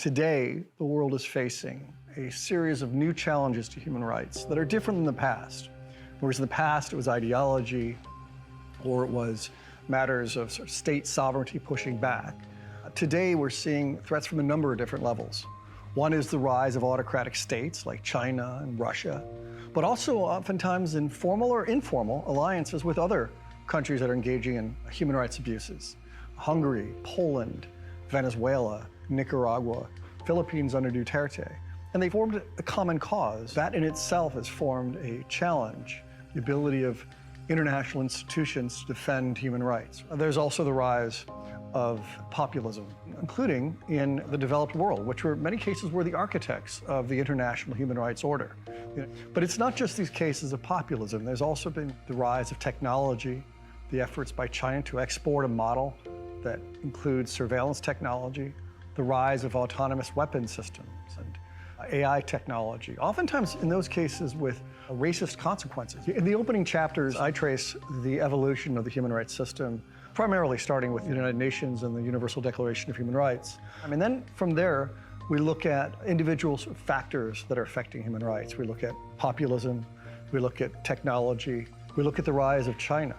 Today, the world is facing a series of new challenges to human rights that are different than the past. Whereas in the past, it was ideology, or it was matters of state sovereignty pushing back. Today, we're seeing threats from a number of different levels. One is the rise of autocratic states like China and Russia, but also oftentimes in formal or informal alliances with other countries that are engaging in human rights abuses. Hungary, Poland, Venezuela, Nicaragua, Philippines under Duterte. And they formed a common cause. That in itself has formed a challenge, the ability of international institutions to defend human rights. There's also the rise of populism, including in the developed world, which were in many cases were the architects of the international human rights order. But it's not just these cases of populism. There's also been the rise of technology, the efforts by China to export a model that includes surveillance technology, the rise of autonomous weapon systems and AI technology, oftentimes in those cases with racist consequences. In the opening chapters, I trace the evolution of the human rights system, primarily starting with the United Nations and the Universal Declaration of Human Rights. And then from there, we look at individual factors that are affecting human rights. We look at populism, we look at technology, we look at the rise of China.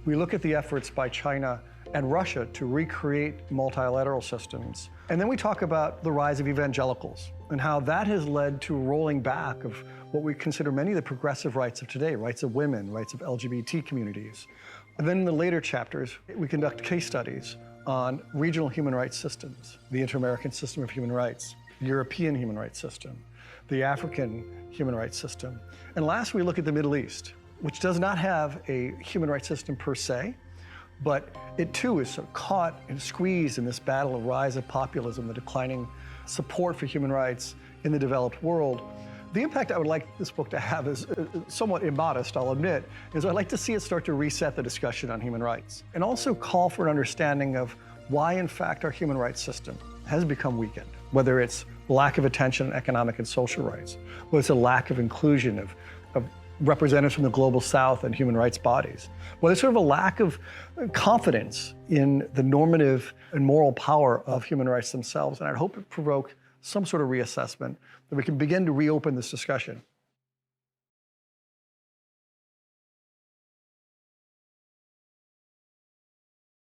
We look at the efforts by China and Russia to recreate multilateral systems. And then we talk about the rise of evangelicals and how that has led to rolling back of what we consider many of the progressive rights of today, rights of women, rights of LGBT communities. And then in the later chapters, we conduct case studies on regional human rights systems, the Inter-American System of Human Rights, the European human rights system, the African human rights system. And last, we look at the Middle East, which does not have a human rights system per se, but it too is sort of caught and squeezed in this battle of rise of populism, the declining support for human rights in the developed world. The impact I would like this book to have is somewhat immodest, I'll admit, is I'd like to see it start to reset the discussion on human rights and also call for an understanding of why, in fact, our human rights system has become weakened, whether it's lack of attention on economic and social rights, whether it's a lack of inclusion of representatives from the global south and human rights bodies. Well, there's sort of a lack of confidence in the normative and moral power of human rights themselves, and I'd hope it provoke some sort of reassessment that we can begin to reopen this discussion.